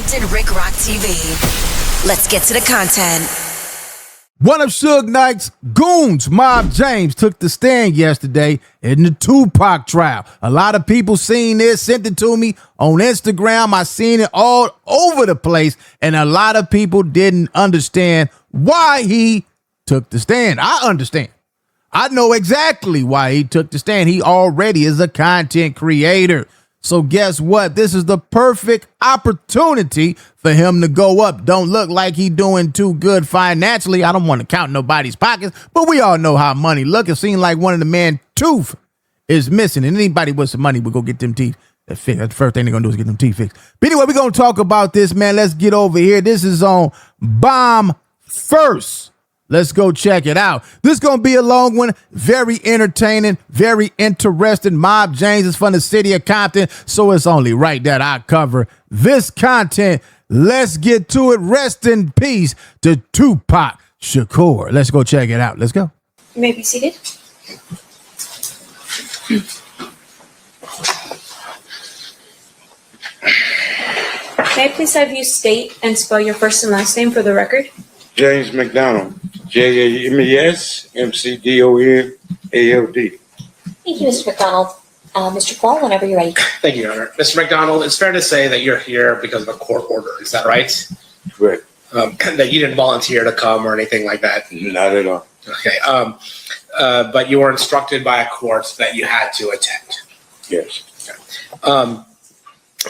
Compton Rick Rock TV. Let's get to the content. One of Suge Knight's goons, Mob James, took the stand yesterday in the Tupac trial. A lot of people seen this, sent it to me on Instagram. I seen it all over the place, and a lot of people didn't understand why he took the stand. I understand. I know exactly why he took the stand. He already is a content creator. So guess what? This is the perfect opportunity for him to go up. Don't look like he doing too good financially. I don't want to count nobody's pockets, but we all know how money look. It seems like one of the man's tooth is missing, and anybody with some money will go get them teeth fixed. That's the first thing they're going to do is get them teeth fixed. But anyway, we're going to talk about this, man. Let's get over here. This is on Bomb First. Let's go check it out. This is going to be a long one. Very entertaining, very interesting. Mob James is from the city of Compton, so it's only right that I cover this content. Let's get to it. Rest in peace to Tupac Shakur. Let's go check it out. Let's go. You may be seated. May I please have you state and spell your first and last name for the record? James McDonald, JAMES-MCDONALD. Thank you, Mr. McDonald. Mr. Paul, whenever you're ready. Thank you, Your Honor. Mr. McDonald, it's fair to say that you're here because of a court order. Is that right? Correct. That you didn't volunteer to come or anything like that? Not at all. Okay. But you were instructed by a court that you had to attend. Yes. Okay.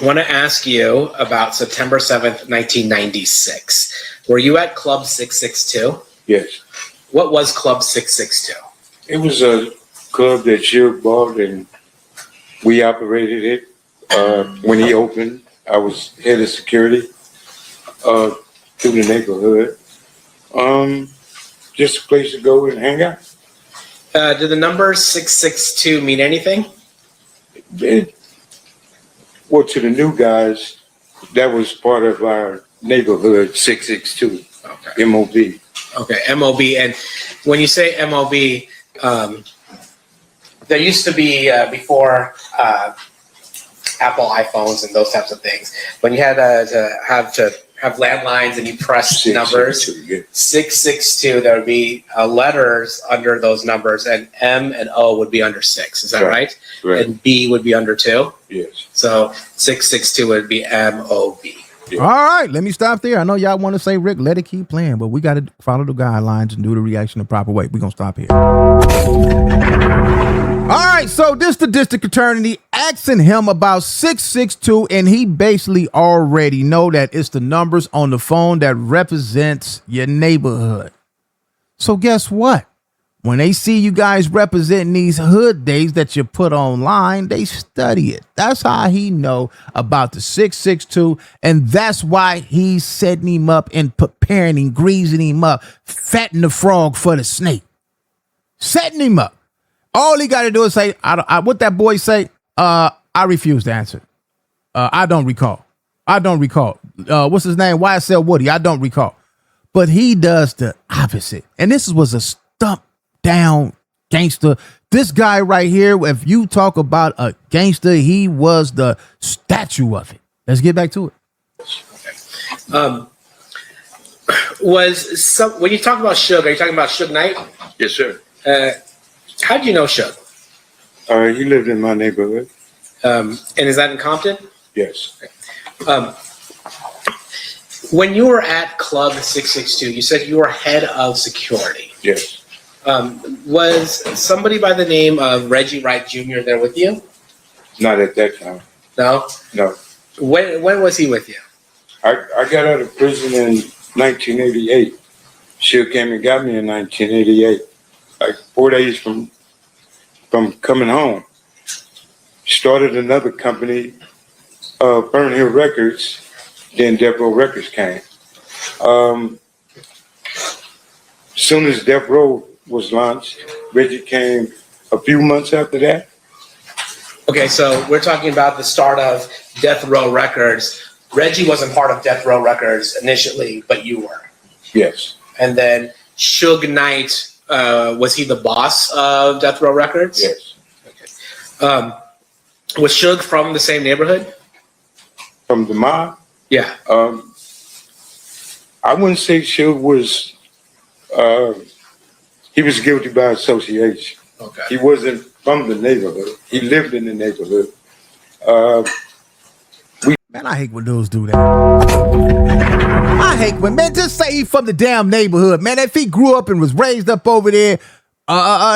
I want to ask you about September 7th, 1996. Were you at Club 662? Yes. What was Club 662? It was a club that Suge bought, and we operated it. When he opened, I was head of security through the neighborhood. Just a place to go and hang out. Did the number 662 mean anything? Well, to the new guys, that was part of our neighborhood, 662, Okay. MOB. Okay, MOB. And when you say MOB, there used to be, before Apple iPhones and those types of things, when you had to have landlines and you press numbers, 662, there would be letters under those numbers, and M and O would be under 6. Is that right? Right. And B would be under 2? Yes. So 662 would be MOB. Yeah. All right, let me stop there. I know y'all want to say, Rick, let it keep playing, but we got to follow the guidelines and do the reaction the proper way. We're going to stop here. All right, so this the district attorney asking him about 662, and he basically already know that it's the numbers on the phone that represents your neighborhood. So guess what? When they see you guys representing these hood days that you put online, they study it. That's how he know about the 662, and that's why he's setting him up and preparing him, greasing him up, fattening the frog for the snake, setting him up. All he got to do is say, what that boy say? I refuse to answer. I don't recall. What's his name? YSL Woody. I don't recall. But he does the opposite. And this was a stump down gangster. This guy right here, if you talk about a gangster, he was the statue of it. Let's get back to it. Okay. When you talk about Suge, are you talking about Suge Knight? Yes, sir. How do you know Suge? He lived in my neighborhood. And is that in Compton? Yes. Okay. When you were at Club 662, you said you were head of security. Yes. Was somebody by the name of Reggie Wright Jr. there with you? Not at that time. No? No. When was he with you? I got out of prison in 1988. Suge came and got me in 1988. Like 4 days from coming home. Started another company, Burn Hill Records. Then Death Row Records came. Soon as Death Row was launched, Reggie came a few months after that. Okay, so we're talking about the start of Death Row Records. Reggie wasn't part of Death Row Records initially, but you were. Yes. And then Suge Knight, was he the boss of Death Row Records? Yes. Okay. Was Suge from the same neighborhood? From the mob? Yeah. I wouldn't say Suge was. He was guilty by association. Okay. He wasn't from the neighborhood. He lived in the neighborhood. Man, I hate when dudes do that. I hate when, man, just say he from the damn neighborhood, man. If he grew up and was raised up over there,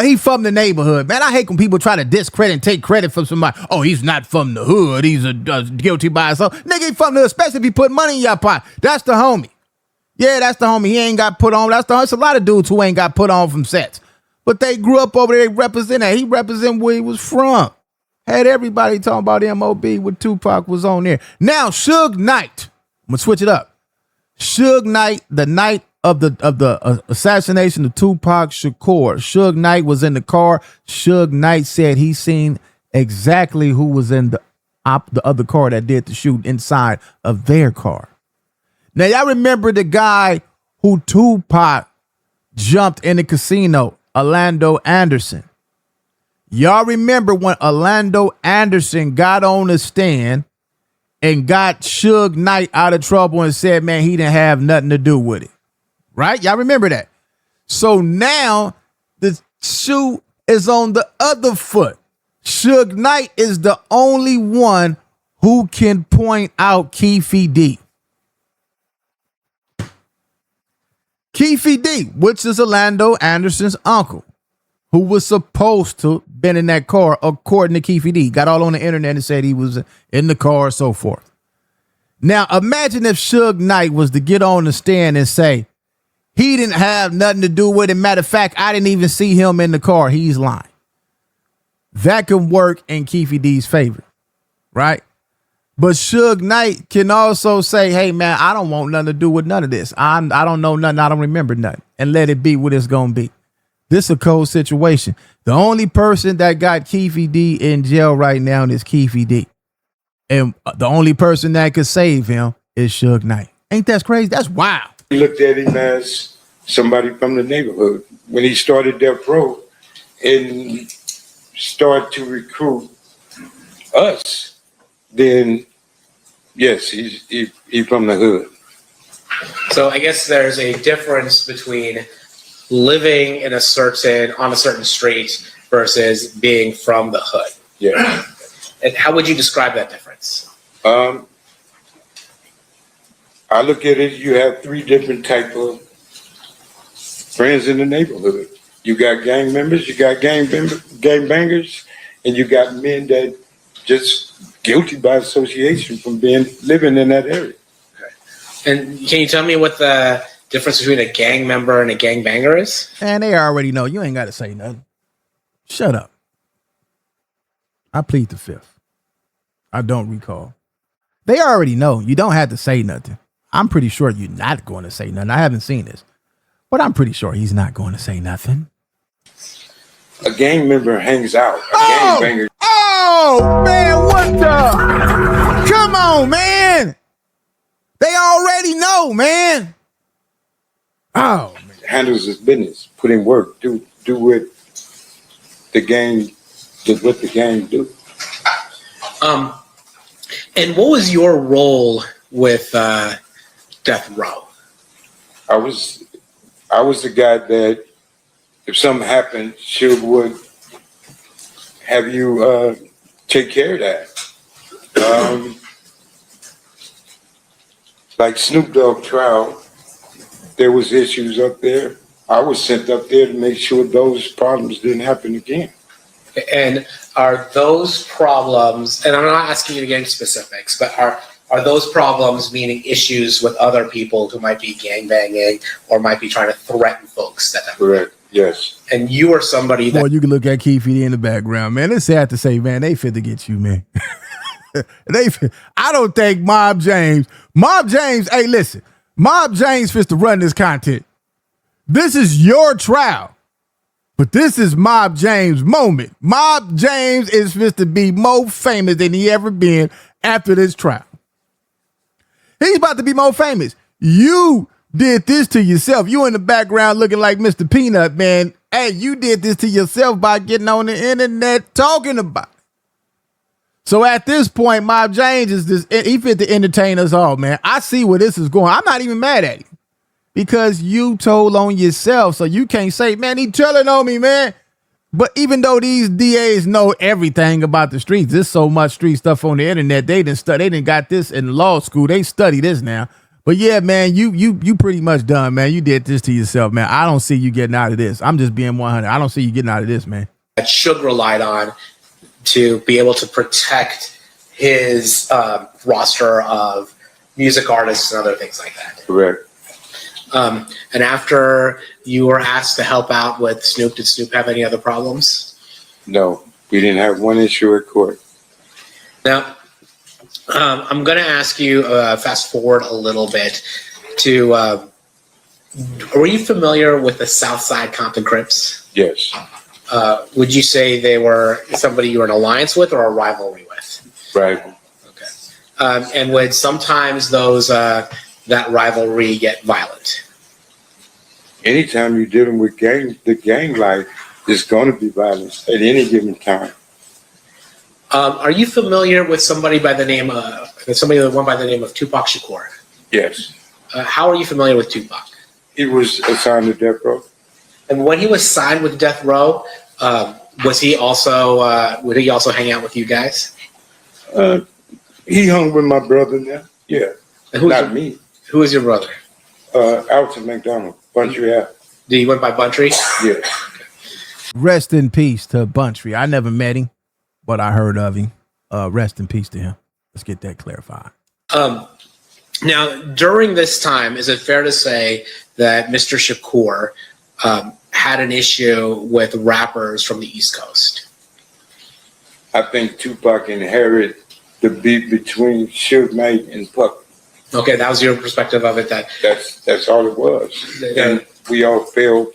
he from the neighborhood, man. I hate when people try to discredit and take credit from somebody. Oh, he's not from the hood. He's guilty by himself. Nigga, he from the hood, especially if he put money in your pocket. That's the homie. Yeah, that's the homie. He ain't got put on. It's a lot of dudes who ain't got put on from sets. But they grew up over there, they represent that. He represent where he was from. Had everybody talking about MOB when Tupac was on there. Now, Suge Knight. I'm going to switch it up. Suge Knight, the night of the assassination of Tupac Shakur. Suge Knight was in the car. Suge Knight said he seen exactly who was in the other car that did the shoot inside of their car. Now, y'all remember the guy who Tupac jumped in the casino, Orlando Anderson. Y'all remember when Orlando Anderson got on the stand and got Suge Knight out of trouble and said, man, he didn't have nothing to do with it. Right? Y'all remember that? So now the shoe is on the other foot. Suge Knight is the only one who can point out Keefe D. Keefe D, which is Orlando Anderson's uncle, who was supposed to been in that car, according to Keefe D. Got all on the internet and said he was in the car, so forth. Now, imagine if Suge Knight was to get on the stand and say, he didn't have nothing to do with it. Matter of fact, I didn't even see him in the car. He's lying. That can work in Keefe D's favor, right? But Suge Knight can also say, hey, man, I don't want nothing to do with none of this. I don't know nothing. I don't remember nothing. And let it be what it's going to be. This is a cold situation. The only person that got Keefe D in jail right now is Keefe D. And the only person that could save him is Suge Knight. Ain't that crazy? That's wild. We looked at him as somebody from the neighborhood. When he started Death Row and started to recruit us, then yes, he's from the hood. So I guess there's a difference between living on a certain street versus being from the hood. Yeah. And how would you describe that difference? I look at it, you have three different type of friends in the neighborhood. You got gang members, you got gang bangers, and you got men that just guilty by association from living in that area. Okay. And can you tell me what the difference between a gang member and a gang banger is? And they already know. You ain't got to say nothing. Shut up. I plead the fifth. I don't recall. They already know. You don't have to say nothing. I'm pretty sure you're not going to say nothing. I haven't seen this, but I'm pretty sure he's not going to say nothing. A gang member hangs out. Gang banger. Oh, man, what the? Come on, man. They already know, man. Oh, man. Handles his business, put in work, do what the gang do. And what was your role with Death Row? I was the guy that if something happened, Suge would have you take care of that. Like Snoop Dogg trial, there was issues up there. I was sent up there to make sure those problems didn't happen again. And are those problems, and I'm not asking you to get into specifics, but are those problems meaning issues with other people who might be gangbanging or might be trying to threaten folks? Correct. Yes. And you are somebody that... Boy, you can look at Keefe D in the background, man. It's sad to say, man, they fit to get you, man. I don't think Mob James, hey, listen, Mob James fits to run this content. This is your trial, but this is Mob James' moment. Mob James is fit to be more famous than he ever been after this trial. He's about to be more famous. You did this to yourself. You in the background looking like Mr. Peanut, man. Hey, you did this to yourself by getting on the internet talking about it. So at this point, Mob James is this. He fit to entertain us all, man. I see where this is going. I'm not even mad at him because you told on yourself, so you can't say, man, he telling on me, man. But even though these DAs know everything about the streets, there's so much street stuff on the internet. They didn't got this in law school. They study this now. But yeah, man, you pretty much done, man. You did this to yourself, man. I don't see you getting out of this. I'm just being 100. I don't see you getting out of this, man. That Suge relied on to be able to protect his roster of music artists and other things like that. Correct. And after you were asked to help out with Snoop, did Snoop have any other problems? No, we didn't have one issue at court. Now, I'm going to ask you, fast forward a little bit to, were you familiar with the South Side Compton Crips? Yes. Would you say they were somebody you were in alliance with or a rivalry with? Right. Okay. And would sometimes that rivalry get violent? Anytime you're dealing with the gang life, there's going to be violence at any given time. Are you familiar with somebody by the name of Tupac Shakur? Yes. How are you familiar with Tupac? He was assigned to death row. And when he was signed with Death Row, would he also hang out with you guys? He hung with my brother now. Yeah. Not me. Who is your brother? Alton McDonald, Buntry Ave. Did he went by Buntry? Yeah. Rest in peace to Buntry. I never met him, but I heard of him. Rest in peace to him. Let's get that clarified. Now, during this time, is it fair to say that Mr. Shakur had an issue with rappers from the East Coast? I think Tupac inherited the beef between Suge Knight and Puck. Okay, that was your perspective of it. That's all it was. And we all fell.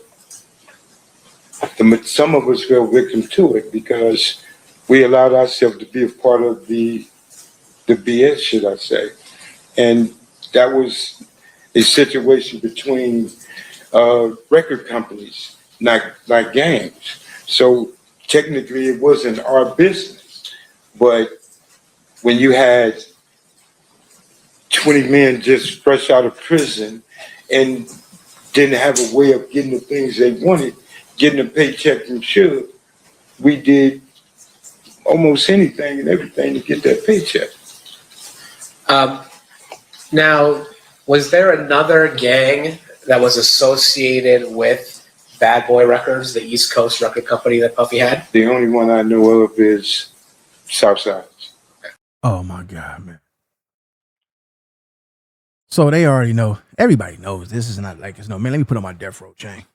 Some of us fell victim to it because we allowed ourselves to be a part of the BS, should I say. And that was a situation between record companies, not gangs. So technically it wasn't our business. But when you had 20 men just fresh out of prison and didn't have a way of getting the things they wanted, getting a paycheck from Suge, we did almost anything and everything to get that paycheck. Now, was there another gang that was associated with Bad Boy Records, the East Coast record company that Puffy had? The only one I know of is Southside. Oh my God, man. So they already know. Everybody knows this is not like it's no, man, let me put on my death row chain.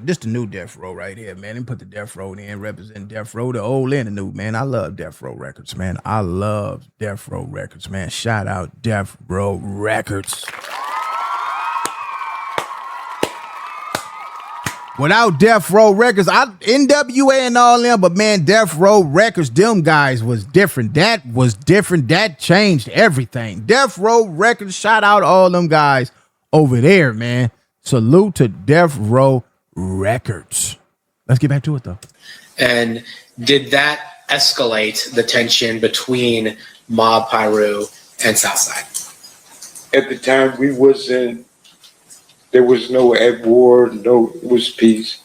This the new death row right here, man. Let me put the death row in, represent death row, the old and the new, man. I love death row records, man. I love death row records, man. Shout out death row records. Without Death Row Records, NWA and all them, but man, Death Row Records, them guys was different. That was different. That changed everything. Death Row Records, shout out all them guys over there, man. Salute to Death Row Records. Let's get back to it, though. And did that escalate the tension between Mob Piru and Southside? At the time, there was no at war, it was peace.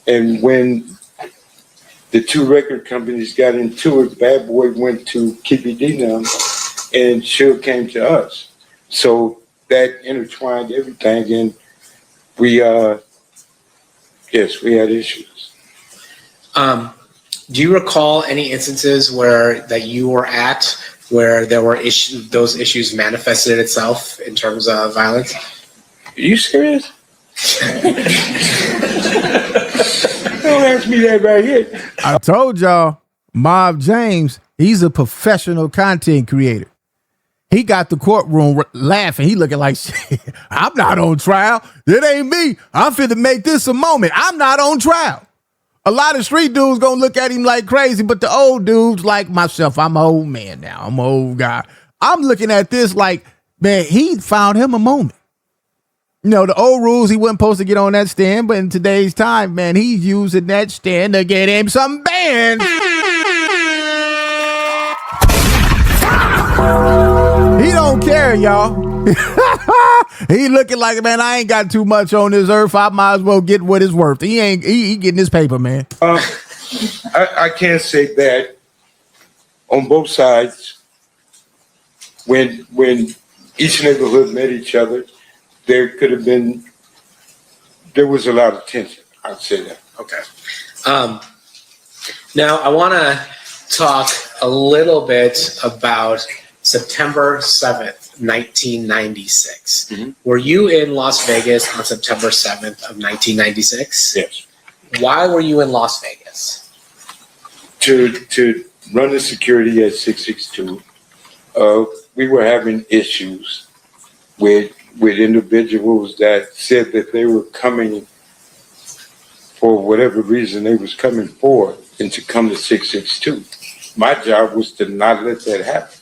And when the two record companies got into it, Bad Boy went to Keefe D now, and Suge came to us. So that intertwined everything, and we had issues. Do you recall any instances that you were at where there were those issues manifested itself in terms of violence? Are you serious? Don't ask me that right here. I told y'all, Mob James, he's a professional content creator. He got the courtroom laughing. He looking like, shit, I'm not on trial. It ain't me. I'm finna make this a moment. I'm not on trial. A lot of street dudes gonna look at him like crazy, but the old dudes like myself, I'm an old man now. I'm an old guy. I'm looking at this like, man, he found him a moment. You know, the old rules, he wasn't supposed to get on that stand, but in today's time, man, he's using that stand to get him some bands. there, y'all. He looking like, man, I ain't got too much on this earth. I might as well get what it's worth. He getting his paper, man. I can't say that on both sides. When each neighborhood met each other, there was a lot of tension. I'd say that. Okay. Now I want to talk a little bit about September 7th, 1996. Mhm. Were you in Las Vegas on September 7th of 1996? Yes. Why were you in Las Vegas? To run the security at 662, we were having issues with individuals that said that they were coming for whatever reason they was coming for, and to come to 662. My job was to not let that happen.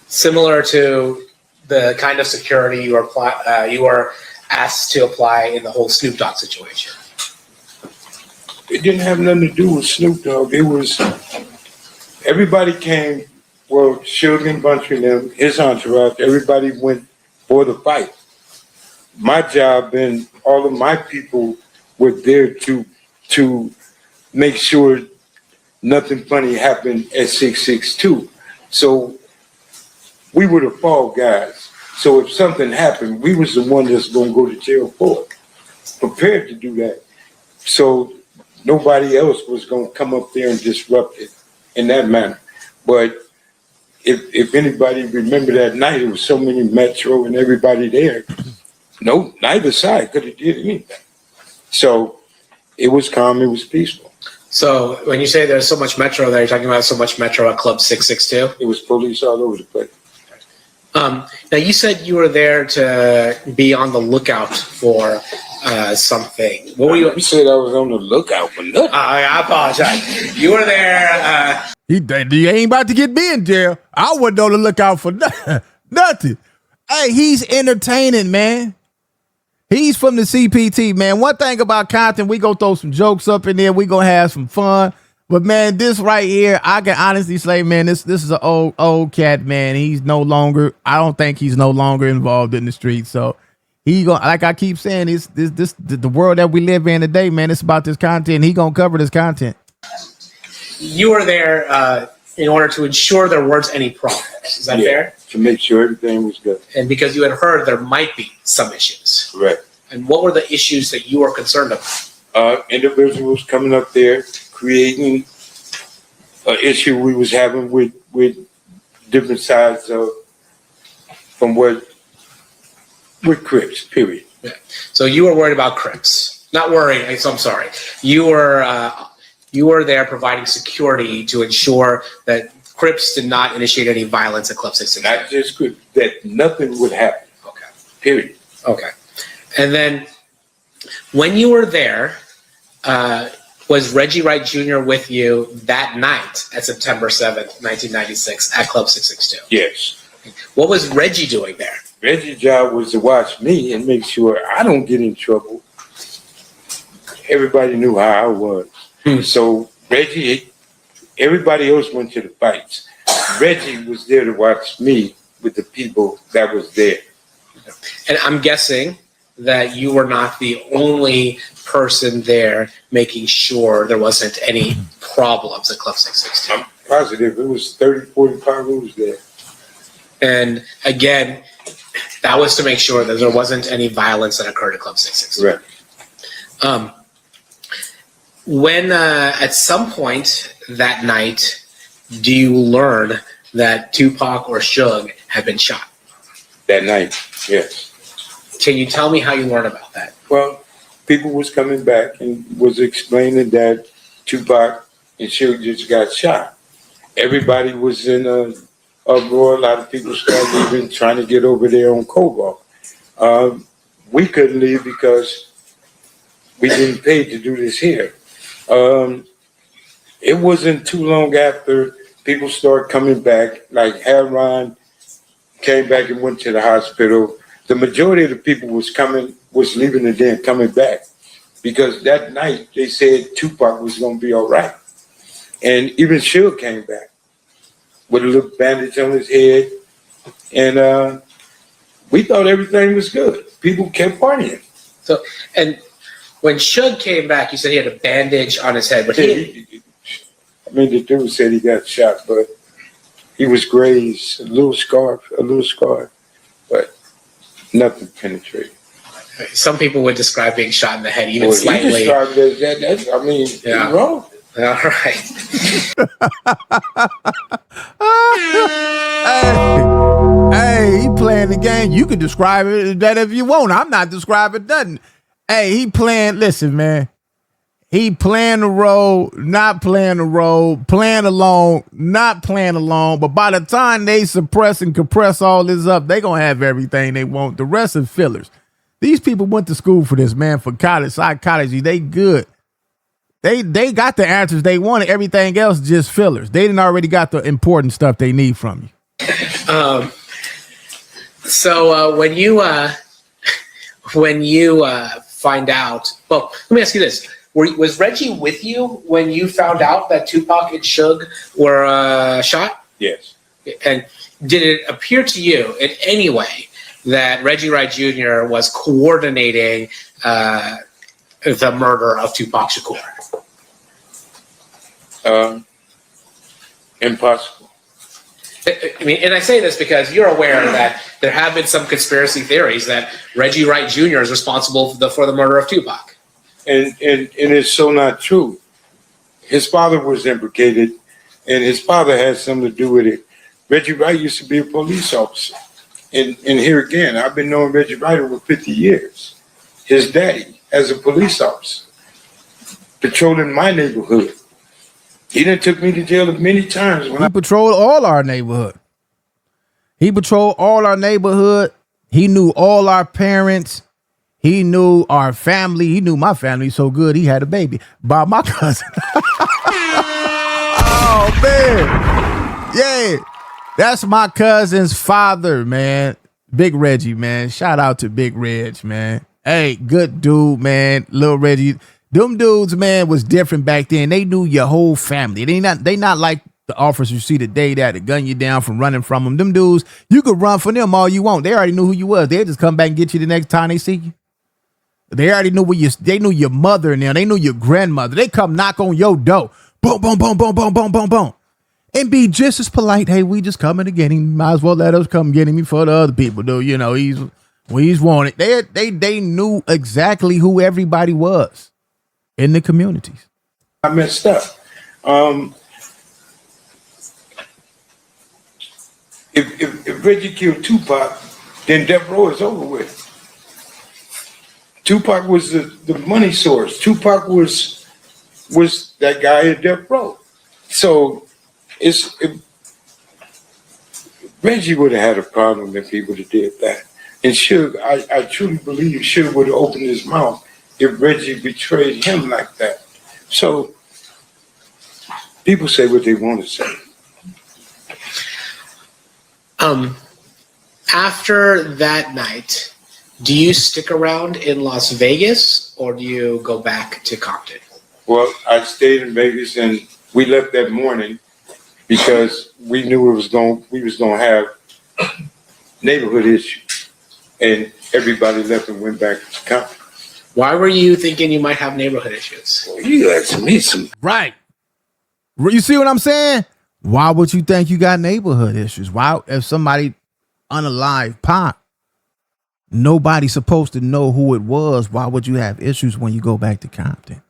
Similar to the kind of security you were asked to apply in the whole Snoop Dogg situation. It didn't have nothing to do with Snoop Dogg. It was, everybody came, well, Suge and Bunch of them, his entourage, everybody went for the fight. My job and all of my people were there to make sure nothing funny happened at 662. So we were the fall guys. So if something happened, we was the one that's gonna go to jail for it. Prepared to do that. So nobody else was gonna come up there and disrupt it in that manner. But if anybody remember that night, it was so many Metro and everybody there. No, neither side could have did anything. So it was calm, it was peaceful. So when you say there's so much Metro there, you're talking about so much Metro at Club 662? It was police all over the place. Now you said you were there to be on the lookout for something. What were you? You said I was on the lookout for nothing. I apologize. You were there. He ain't about to get me in jail. I wasn't on the lookout for nothing. Hey, he's entertaining, man. He's from the CPT, man. One thing about Compton, we gonna throw some jokes up in there. We gonna have some fun. But man, this right here, I can honestly say, man, this is an old cat, man. I don't think he's no longer involved in the streets. So he gonna, like I keep saying, the world that we live in today, man. It's about this content. He gonna cover this content. You were there in order to ensure there weren't any problems. Is that fair? To make sure everything was good. And because you had heard there might be some issues. Correct. And what were the issues that you were concerned about? Individuals coming up there, creating an issue we was having with different sides of from with Crips, period. Yeah. So you were worried about Crips. Not worried, I'm sorry. You were there providing security to ensure that Crips did not initiate any violence at Club 662. Not just Crips, that nothing would happen. Okay. Period. Okay. And then when you were there, was Reggie Wright Jr. with you that night at September 7th, 1996 at Club 662? Yes. What was Reggie doing there? Reggie's job was to watch me and make sure I don't get in trouble. Everybody knew how I was. So Reggie, everybody else went to the fights. Reggie was there to watch me with the people that was there. And I'm guessing that you were not the only person there making sure there wasn't any problems at Club 662. I'm positive it was 30, 40 Pirus there. And again, that was to make sure that there wasn't any violence that occurred at Club 662. Right. When at some point that night, do you learn that Tupac or Suge had been shot? That night, yes. Can you tell me how you learned about that? Well, people was coming back and was explaining that Tupac and Suge just got shot. Everybody was in a uproar. A lot of people started even trying to get over there on Cobalt. We couldn't leave because we didn't pay to do this here. It wasn't too long after people started coming back, like Haron came back and went to the hospital. The majority of the people was leaving and then coming back because that night they said Tupac was going to be all right. And even Suge came back with a little bandage on his head. And we thought everything was good. People kept partying. So, and when Suge came back, you said he had a bandage on his head, but the dude said he got shot, but he was grazed, a little scar, but nothing penetrated. some people would describe being shot in the head even Well, slightly. you described it as that. I mean, Yeah. you're wrong. All right. Hey, he playing the game. You can describe it that if you want. I'm not describing nothing. Hey, he playing. Listen, man. He playing the role, not playing the role, playing along, not playing along. But by the time they suppress and compress all this up, they gonna have everything they want. The rest is fillers. These people went to school for this, man, for college psychology. They good. They got the answers they wanted. Everything else just fillers. They didn't already got the important stuff they need from you. So when you find out, well, let me ask you this: was Reggie with you when you found out that Tupac and Suge were shot? Yes. And did it appear to you in any way that Reggie Wright Jr. was coordinating the murder of Tupac Shakur? Impossible. I mean, and I say this because you're aware that there have been some conspiracy theories that Reggie Wright Jr. is responsible for the murder of Tupac. And it's so not true. His father was implicated, and his father had something to do with it. Reggie Wright used to be a police officer. And here again, I've been knowing Reggie Wright over 50 years. His daddy, as a police officer, patrolling my neighborhood. He done took me to jail many times. He patrolled all our neighborhood. He patrolled all our neighborhood. He knew all our parents. He knew our family. He knew my family so good he had a baby by my cousin. Oh, man. Yeah. That's my cousin's father, man. Big Reggie, man. Shout out to Big Reg, man. Hey, good dude, man. Little Reggie. Them dudes, man, was different back then. They knew your whole family. They not like the officers you see today that to gun you down from running from them. Them dudes, you could run from them all you want. They already knew who you was. They'd just come back and get you the next time they see you. They already knew they knew your mother now. They knew your grandmother. They come knock on your door. Boom, boom, boom, boom, boom, boom, boom, boom. And be just as polite. Hey, we just coming to get him. Might as well let us come get him before the other people do. You know, he's wanted. They knew exactly who everybody was in the communities. I messed up. If Reggie killed Tupac, then Death Row is over with. Tupac was the money source. Tupac was that guy at Death Row. So Reggie would have had a problem if he would have did that. And Suge, I truly believe Suge would have opened his mouth if Reggie betrayed him like that. So people say what they want to say. After that night, do you stick around in Las Vegas or do you go back to Compton? Well, I stayed in Vegas and we left that morning because we knew we was going to have neighborhood issues, and everybody left and went back to Compton. Why were you thinking you might have neighborhood issues? Well, you asking me some. Right. You see what I'm saying? Why would you think you got neighborhood issues? Why, if somebody unalive Pac, nobody's supposed to know who it was, why would you have issues when you go back to Compton?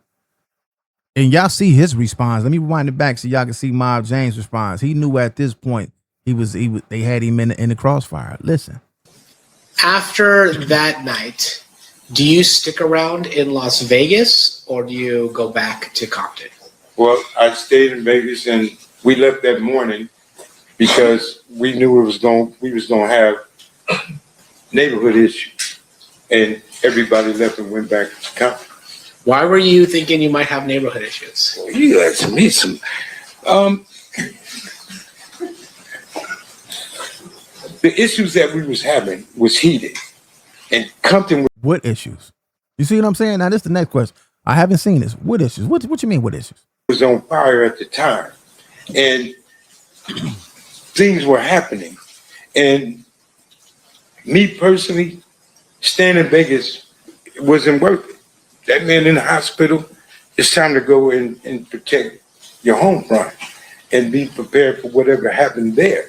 And y'all see his response. Let me rewind it back so y'all can see Mob James' response. He knew at this point they had him in the crossfire. Listen. After that night, do you stick around in Las Vegas or do you go back to Compton? Well, I stayed in Vegas and we left that morning because we knew we was going to have neighborhood issues, and everybody left and went back to Compton. Why were you thinking you might have neighborhood issues? Well, you asking me some. The issues that we was having was heated, and Compton. What issues? You see what I'm saying? Now this is the next question. I haven't seen this. What issues? What you mean? What issues? Was on fire at the time, and things were happening, and Me personally, staying in Vegas wasn't worth it. That man in the hospital, it's time to go and protect your home front and be prepared for whatever happened there.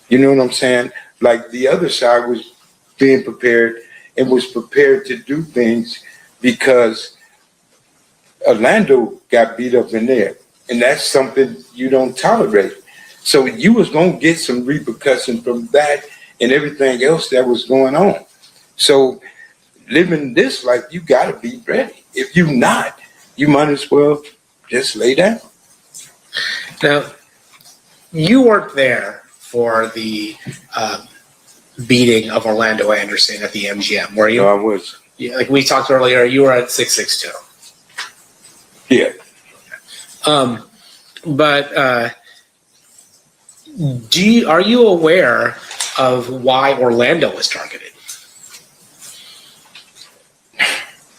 You know what I'm saying? Like the other side was being prepared and was prepared to do things because Orlando got beat up in there. And that's something you don't tolerate. So you was going to get some repercussions from that and everything else that was going on. So living this life, you got to be ready. If you not, you might as well just lay down. Now, you weren't there for the beating of Orlando Anderson at the MGM, were you? No, I was. Yeah, like we talked earlier, you were at 662. Yeah. But are you aware of why Orlando was targeted?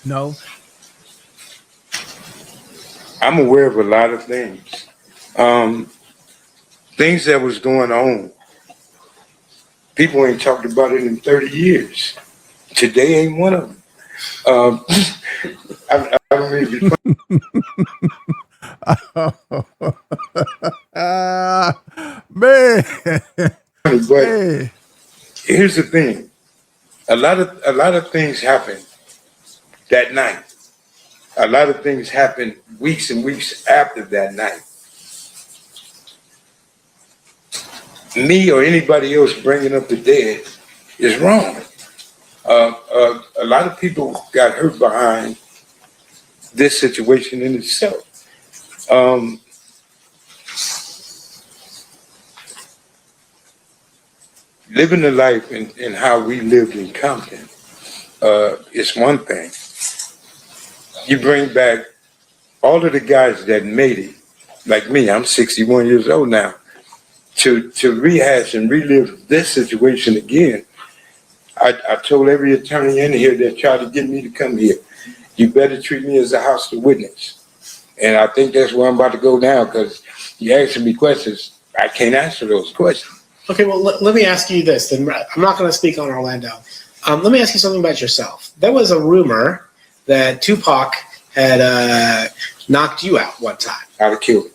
No. I'm aware of a lot of things. Things that was going on. People ain't talked about it in 30 years. Today ain't one of them. I don't mean to be funny. Man. But Man. here's the thing. A lot of things happened that night. A lot of things happened weeks and weeks after that night. Me or anybody else bringing up the dead is wrong. A lot of people got hurt behind this situation in itself. Living the life and how we lived in Compton is one thing. You bring back all of the guys that made it, like me, I'm 61 years old now, to rehash and relive this situation again. I told every attorney in here that tried to get me to come here, you better treat me as a hostile witness. And I think that's where I'm about to go now, because you're asking me questions. I can't answer those questions. Okay, well, let me ask you this. Then I'm not going to speak on Orlando. Let me ask you something about yourself. There was a rumor that Tupac had knocked you out one time. I'd have killed him.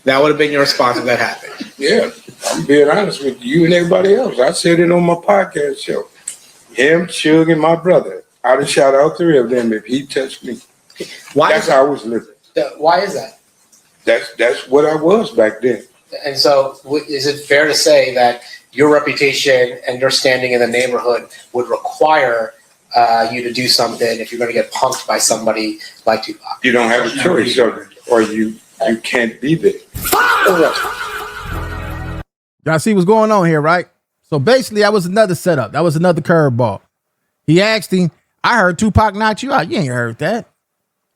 That would have been your response if that happened. Yeah, I'm being honest with you and everybody else. I said it on my podcast show. Him, Suge, and my brother. I'd have shot all three of them if he touched me. That's how I was living. Why is that? That's what I was back then. And so is it fair to say that your reputation and your standing in the neighborhood would require you to do something if you're going to get punked by somebody like Tupac? You don't have a choice, or you can't be there. Y'all see what's going on here, right? So basically, that was another setup. That was another curveball. He asked him, I heard Tupac knocked you out. You ain't heard that.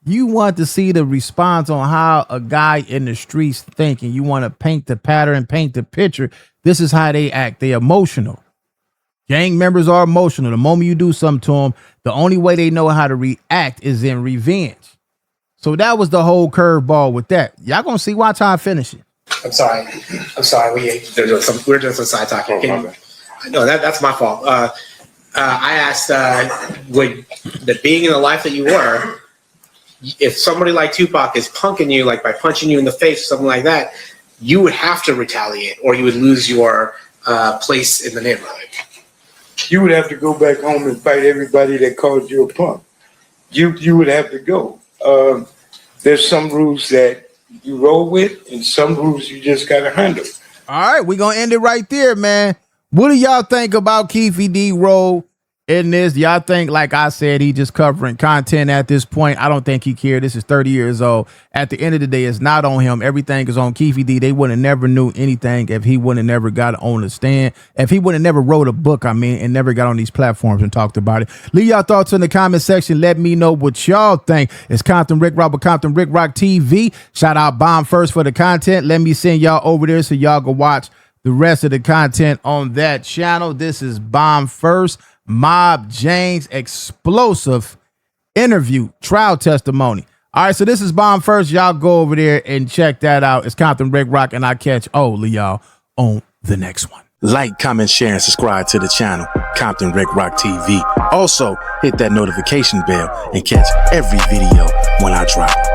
You want to see the response on how a guy in the streets thinking. You want to paint the pattern, paint the picture. This is how they act. They emotional. Gang members are emotional. The moment you do something to them, the only way they know how to react is in revenge. So that was the whole curveball with that. Y'all gonna see why time finish it. I'm sorry. We're doing some side talking. No, that's my fault. I asked, would the being in the life that you were, if somebody like Tupac is punking you, like by punching you in the face or something like that, you would have to retaliate or you would lose your place in the neighborhood. You would have to go back home and fight everybody that called you a punk. You would have to go. There's some rules that you roll with and some rules you just got to handle. All right, we're going to end it right there, man. What do y'all think about Keefe D role in this? Y'all think, like I said, he just covering content at this point? I don't think he cared. This is 30 years old. At the end of the day, it's not on him. Everything is on Keefe D. They would have never knew anything if he would have never got on the stand. If he would have never wrote a book, and never got on these platforms and talked about it. Leave y'all thoughts in the comment section. Let me know what y'all think. It's Compton Rick Rock with Compton Rick Rock TV. Shout out Bomb First for the content. Let me send y'all over there so y'all go watch the rest of the content on that channel. This is Bomb First. Mob James explosive interview trial testimony. All right, so this is Bomb First. Y'all go over there and check that out. It's Compton Rick Rock, and I catch all of y'all on the next one. Like, comment, share, and subscribe to the channel, Compton Rec Rock TV. Also, hit that notification bell and catch every video when I drop.